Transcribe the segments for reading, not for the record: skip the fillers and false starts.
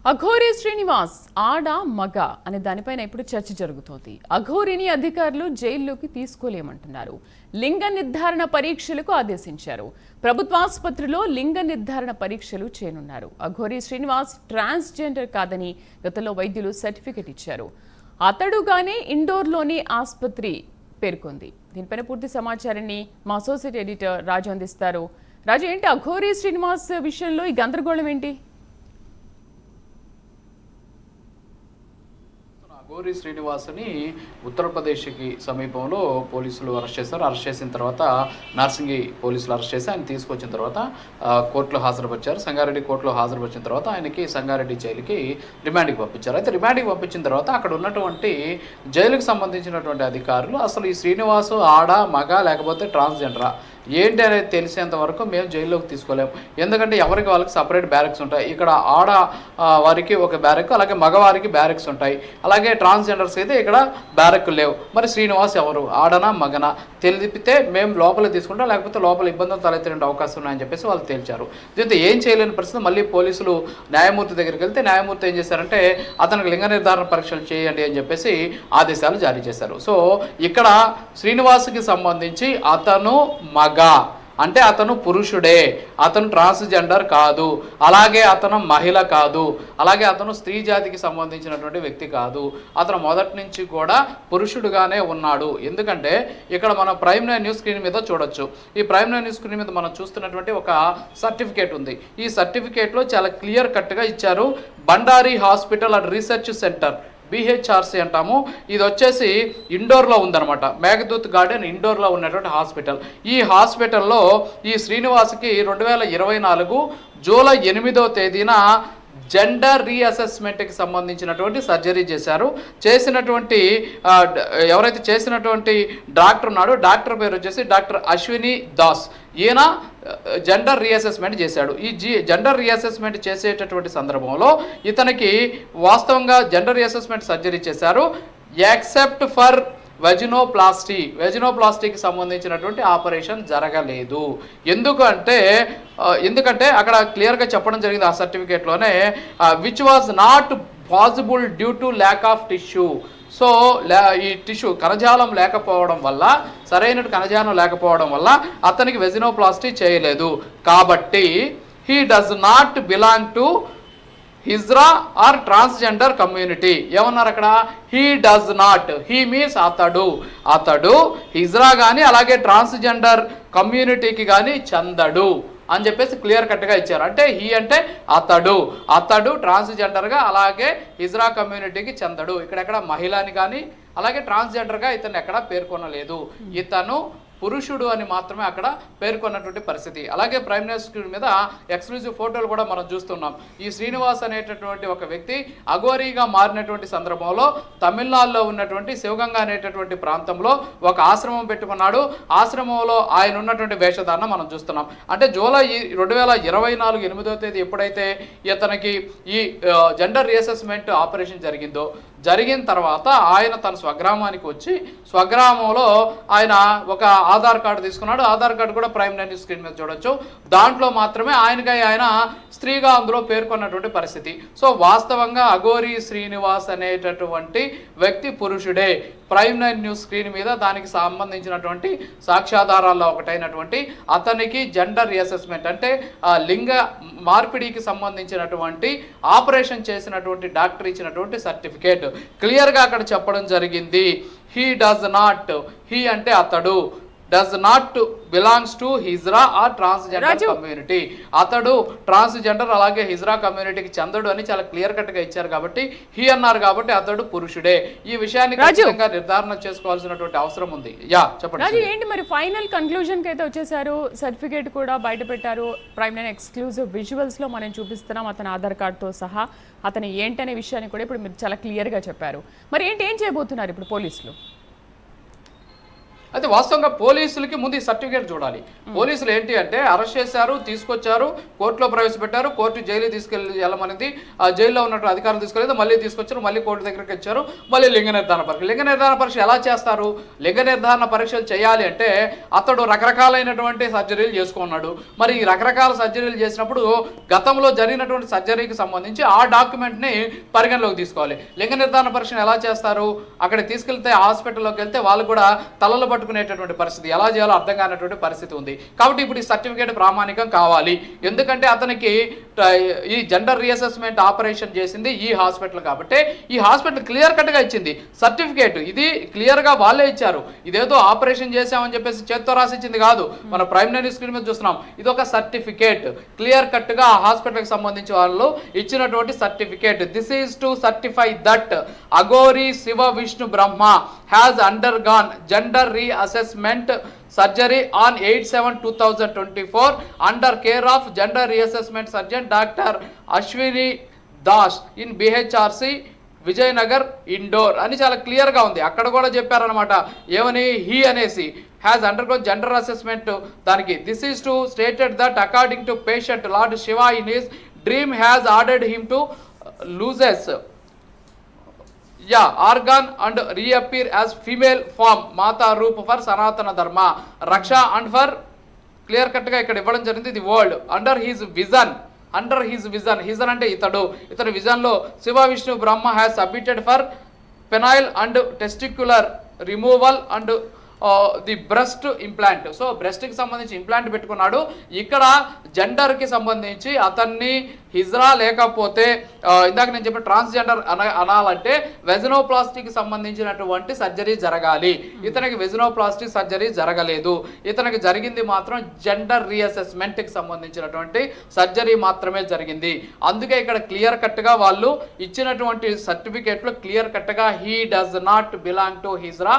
అఘోరి శ్రీనివాస్ ఆడ మగ అనే దానిపైన ఇప్పుడు చర్చ జరుగుతోంది. అఘోరిని అధికారులు జైల్లోకి తీసుకోలేమంటున్నారు. లింగ నిర్ధారణ పరీక్షలకు ఆదేశించారు. ప్రభుత్వాసుపత్రిలో లింగ నిర్ధారణ పరీక్షలు చేయనున్నారు. అఘోరి శ్రీనివాస్ ట్రాన్స్జెండర్ కాదని గతంలో వైద్యులు సర్టిఫికెట్ ఇచ్చారు. అతడుగానే ఇండోర్లోని ఆసుపత్రి పేర్కొంది. దీనిపైన పూర్తి సమాచారాన్ని మా అసోసియేట్ ఎడిటర్ రాజు అందిస్తారు. రాజు, ఏంటి అఘోరి శ్రీనివాస్ విషయంలో ఈ గందరగోళం ఏంటి? అఘోరి శ్రీనివాస్ని ఉత్తరప్రదేశ్కి సమీపంలో పోలీసులు అరెస్ట్ చేశారు. అరెస్ట్ చేసిన తర్వాత నార్సింగి పోలీసులు అరెస్ట్ చేసి ఆయన తీసుకొచ్చిన తర్వాత కోర్టులో హాజరుపరిచారు. సంగారెడ్డి కోర్టులో హాజరుపరిచిన తర్వాత ఆయనకి సంగారెడ్డి జైలుకి రిమాండ్కి పంపించారు. అయితే రిమాండ్కి పంపించిన తర్వాత అక్కడ ఉన్నటువంటి జైలుకి సంబంధించినటువంటి అధికారులు అసలు ఈ శ్రీనివాసు ఆడ మగ లేకపోతే ట్రాన్స్జెండరా ఏంటి అనేది తెలిసేంత వరకు మేము జైల్లోకి తీసుకోలేము. ఎందుకంటే ఎవరికి వాళ్ళకి సపరేట్ బ్యారెక్స్ ఉంటాయి. ఇక్కడ ఆడ వారికి ఒక బ్యారెక్, అలాగే మగవారికి బ్యారెక్స్ ఉంటాయి. అలాగే ట్రాన్స్జెండర్స్ అయితే ఇక్కడ బ్యారెక్ లేవు. మరి శ్రీనివాస్ ఎవరు, ఆడనా మగనా తెలిపితే మేము లోపల తీసుకుంటాం, లేకపోతే లోపల ఇబ్బందులు తలెత్తే అవకాశం ఉన్నాయని చెప్పేసి వాళ్ళు తేల్చారు. దీంతో ఏం చేయలేని పరిస్థితి మళ్ళీ పోలీసులు న్యాయమూర్తి దగ్గరికి వెళ్తే న్యాయమూర్తి ఏం చేశారంటే అతనికి లింగ నిర్ధారణ పరీక్షలు చేయండి అని చెప్పేసి ఆదేశాలు జారీ చేశారు. సో ఇక్కడ శ్రీనివాస్కి సంబంధించి అతను మగ అంటే అతను పురుషుడే, అతను ట్రాన్స్జెండర్ కాదు, అలాగే అతను మహిళ కాదు, అలాగే అతను స్త్రీ జాతికి సంబంధించినటువంటి వ్యక్తి కాదు. అతను మొదటి నుంచి కూడా పురుషుడుగానే ఉన్నాడు. ఎందుకంటే ఇక్కడ మనం ప్రైమ్ నైన్ న్యూస్ స్క్రీన్ మీద చూడొచ్చు. ఈ ప్రైమ్ నైన్ న్యూస్ స్క్రీన్ మీద మనం చూస్తున్నటువంటి ఒక సర్టిఫికేట్ ఉంది. ఈ సర్టిఫికేట్లో చాలా క్లియర్ కట్గా ఇచ్చారు. Bandari hospital and research centre, BHRC అంటాము. ఇది వచ్చేసి ఇండోర్లో ఉందన్నమాట. మేఘదూత్ గార్డెన్ ఇండోర్లో ఉన్నటువంటి హాస్పిటల్. ఈ హాస్పిటల్లో ఈ శ్రీనివాస్కి 2024 జూలై 8వ తేదీన జెండర్ రీఅసెస్మెంట్కి సంబంధించినటువంటి సర్జరీ చేశారు. చేసినటువంటి ఎవరైతే చేసినటువంటి డాక్టర్ ఉన్నాడో డాక్టర్ పేరు వచ్చేసి డాక్టర్ అశ్విని దాస్. ఈయన జెండర్ రీఅసెస్మెంట్ చేశాడు. ఈ జెండర్ రీఅసెస్మెంట్ చేసేటటువంటి సందర్భంలో ఇతనికి వాస్తవంగా జెండర్ రీఅసెస్మెంట్ సర్జరీ చేశారు. ఎక్సెప్ట్ ఫర్ వెజినోప్లాస్టీకి సంబంధించినటువంటి ఆపరేషన్ జరగలేదు. ఎందుకంటే అక్కడ క్లియర్గా చెప్పడం జరిగింది ఆ సర్టిఫికేట్లోనే, which was not possible due to lack of tissue. So ఈ టిష్యూ కణజాలం లేకపోవడం వల్ల, సరైన కణజాలం లేకపోవడం వల్ల అతనికి వెజినోప్లాస్టీ చేయలేదు. కాబట్టి he does not belong to hijra or transgender community. ఏమన్నారు అక్కడ? He does not, he means అతడు హిజ్రా కానీ అలాగే ట్రాన్స్జెండర్ కమ్యూనిటీకి కానీ చెందడు అని చెప్పేసి క్లియర్ కట్గా ఇచ్చారు. అంటే హీ అంటే అతడు ట్రాన్స్జెండర్గా అలాగే హిజ్రా కమ్యూనిటీకి చెందడు. ఇక్కడెక్కడ మహిళని కానీ అలాగే ట్రాన్స్జెండర్గా ఇతను ఎక్కడా పేర్కొనలేదు. ఇతను పురుషుడు అని మాత్రమే అక్కడ పేర్కొన్నటువంటి పరిస్థితి. అలాగే ప్రైమ్ మినిస్టర్ మీద ఎక్స్క్లూజివ్ ఫోటోలు కూడా మనం చూస్తున్నాం. ఈ శ్రీనివాస్ అనేటటువంటి ఒక వ్యక్తి అఘోరీగా మారినటువంటి సందర్భంలో తమిళనాడులో ఉన్నటువంటి శివగంగ అనేటటువంటి ప్రాంతంలో ఒక ఆశ్రమం పెట్టుకున్నాడు. ఆశ్రమంలో ఆయన ఉన్నటువంటి వేషధారణ మనం చూస్తున్నాం. అంటే జూలై 2024 8వ తేదీ ఎప్పుడైతే ఇతనికి ఈ జెండర్ రీఅసెస్మెంట్ ఆపరేషన్ జరిగిన తర్వాత ఆయన తన స్వగ్రామానికి వచ్చి స్వగ్రామంలో ఆయన ఒక ఆధార్ కార్డు తీసుకున్నాడు. ఆధార్ కార్డు కూడా ప్రైమ్ నైన్ స్క్రీన్ మీద చూడొచ్చు. దాంట్లో మాత్రమే ఆయన స్త్రీగా అందులో పేర్కొన్నటువంటి పరిస్థితి. సో వాస్తవంగా అఘోరి శ్రీనివాస్ అనేటటువంటి వ్యక్తి పురుషుడే. ప్రైమ్ నైన్ న్యూస్ స్క్రీన్ మీద దానికి సంబంధించినటువంటి సాక్ష్యాధారాల్లో ఒకటైనటువంటి అతనికి జెండర్ రీఅసెస్మెంట్ అంటే లింగ మార్పిడికి సంబంధించినటువంటి ఆపరేషన్ చేసినటువంటి డాక్టర్ ఇచ్చినటువంటి సర్టిఫికేట్ క్లియర్గా అక్కడ చెప్పడం జరిగింది. హీ డస్ నాట్, హీ అంటే అతడు, does not belongs to hijra or transgender community. అతడు ట్రాన్స్జెండర్ అలాగే హిజ్రా కమ్యూనిటీకి చెందడు అని చాలా క్లియర్ కట్గా ఇచ్చారు. కాబట్టి హీ అన్నారు కాబట్టి అతడు పురుషుడే. ఈ విషయాన్ని ఖచ్చితంగా నిర్ధారణ చేసుకోవాల్సినటువంటి అవసరం ఉంది. చెప్పండి ఏంటి మరి ఫైనల్ కన్క్లూజన్ కి అయితే వచ్చేసారు. సర్టిఫికేట్ కూడా బయట పెట్టారు. ప్రైమ్ నైన్ ఎక్స్క్లూజివ్ విజువల్స్ లో మనం చూపిస్తున్నాం అతని ఆధార్ కార్డుతో సహా. అతను ఏంటనే విషయాన్ని కూడా ఇప్పుడు మీరు చాలా క్లియర్గా చెప్పారు. మరి ఏం చేయబోతున్నారు ఇప్పుడు పోలీసులు? అయితే వాస్తవంగా పోలీసులకి ముందు ఈ సర్టిఫికేట్ చూడాలి. పోలీసులు ఏంటి అంటే అరెస్ట్ చేశారు, తీసుకొచ్చారు, కోర్టులో ప్రవేశపెట్టారు, కోర్టు జైలు వెళ్ళమనేది, జైల్లో ఉన్నటువంటి అధికారులు తీసుకెళ్ళేది, మళ్ళీ తీసుకొచ్చారు, మళ్ళీ కోర్టు దగ్గరికి ఇచ్చారు, మళ్ళీ లింగ నిర్ధారణ పరీక్ష ఎలా చేస్తారు? లింగ నిర్ధారణ పరీక్షలు చేయాలి అంటే అతడు రకరకాలైనటువంటి సర్జరీలు చేసుకున్నాడు. మరి ఈ రకరకాల సర్జరీలు చేసినప్పుడు గతంలో జరిగినటువంటి సర్జరీకి సంబంధించి ఆ డాక్యుమెంట్ని పరిగణలోకి తీసుకోవాలి. లింగ నిర్ధారణ పరీక్షను ఎలా చేస్తారు? అక్కడ తీసుకెళ్తే హాస్పిటల్లోకి వెళ్తే వాళ్ళు కూడా తలలు పట్టుకునేటటువంటి పరిస్థితి, ఎలా చేయాలో అర్థం కానటువంటి పరిస్థితి ఉంది. కాబట్టి ఇప్పుడు ఈ సర్టిఫికేట్ ప్రామాణికం కావాలి. ఎందుకంటే అతనికి ఈ జెండర్ రీఅసెస్మెంట్ ఆపరేషన్ చేసింది ఈ హాస్పిటల్, కాబట్టి ఈ హాస్పిటల్ క్లియర్ కట్గా ఇచ్చింది సర్టిఫికేట్. ఇది క్లియర్గా వాళ్ళే ఇచ్చారు. ఇదేదో ఆపరేషన్ చేసామని చెప్పేసి చేత్తో రాసి ఇచ్చింది కాదు. మన ప్రైమ్ మినిస్టర్ స్క్రీన్ మీద చూస్తున్నాం. ఇది ఒక సర్టిఫికేట్, క్లియర్ కట్గా ఆ హాస్పిటల్కి సంబంధించి వాళ్ళు ఇచ్చినటువంటి certificate. This is to certify that Aghori Shiva Vishnu Brahma has undergone gender reassessment surgery on 8/7/2024 under care of gender reassessment surgeon Dr. Ashwini Das in BHRC Vijaynagar Indore అని చాలా క్లియర్గా ఉంది. అక్కడ కూడా చెప్పారనమాట ఏమని, హీ అనేసి హ్యాస్ అండర్గోన్ జెండర్ అసెస్మెంట్. దానికి this is to stated that according to patient lord Shiva in his dream has ordered him to loses organ and reappear as female form mata roop for sanatana dharma raksha and for clear cut గా ఇక్కడ ఇవ్వడం జరిగింది. The world under his vision అంటే ఇతని vision లో Shiva Vishnu Brahma has submitted for penile and testicular removal and the breast implant. So బ్రెస్ట్కి సంబంధించి implant పెట్టుకున్నాడు. ఇక్కడ జెండర్కి సంబంధించి అతన్ని హిజ్రా లేకపోతే ఇందాక నేను చెప్పిన ట్రాన్స్జెండర్ అనాలంటే వెజినోప్లాస్టీకి సంబంధించినటువంటి సర్జరీ జరగాలి. ఇతనికి వెజినోప్లాస్టిక్ సర్జరీ జరగలేదు. ఇతనికి జరిగింది మాత్రం జెండర్ రీఅసెస్మెంట్కి సంబంధించినటువంటి సర్జరీ మాత్రమే జరిగింది. అందుకే ఇక్కడ క్లియర్ కట్గా వాళ్ళు ఇచ్చినటువంటి సర్టిఫికేట్లో క్లియర్ కట్గా he does not belong to hijra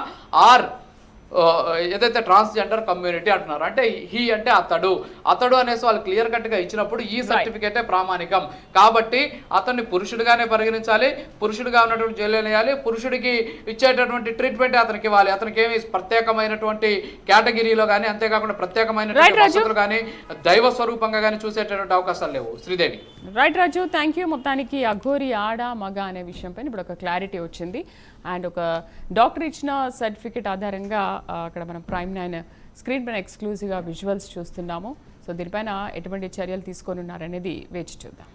or ఏదైతే ట్రాన్స్జెండర్ కమ్యూనిటీ అంటున్నారు. అంటే హీ అంటే అతడు అనేసి వాళ్ళు క్లియర్ కట్గా ఇచ్చినప్పుడు ఈ సర్టిఫికేటే ప్రామాణికం. కాబట్టి అతన్ని పురుషుడిగానే పరిగణించాలి, పురుషుడిగా ఉన్నటువంటి జైలు వేయాలి, పురుషుడికి ఇచ్చేటటువంటి ట్రీట్మెంట్ అతనికి ఇవ్వాలి. అతనికి ఏమి ప్రత్యేకమైనటువంటి కేటగిరీలో కానీ అంతేకాకుండా ప్రత్యేకమైనటువంటి వసతులు కానీ దైవ స్వరూపంగా కానీ చూసేటటువంటి అవకాశాలు లేవు. Sridevi. Right Raju, thank you. మొత్తానికి అఘోరి ఆడ మగ అనే విషయం పైన ఇప్పుడు ఒక క్లారిటీ వచ్చింది. అండ్ ఒక డాక్టర్ ఇచ్చిన సర్టిఫికేట్ ఆధారంగా అక్కడ మనం ప్రైమ్ 9 స్క్రీన్ పైన ఎక్స్క్లూజివ్గా విజువల్స్ చూస్తున్నాము. సో దీనిపైన ఎటువంటి చర్యలు తీసుకొని ఉన్నారనేది వేచి చూద్దాం.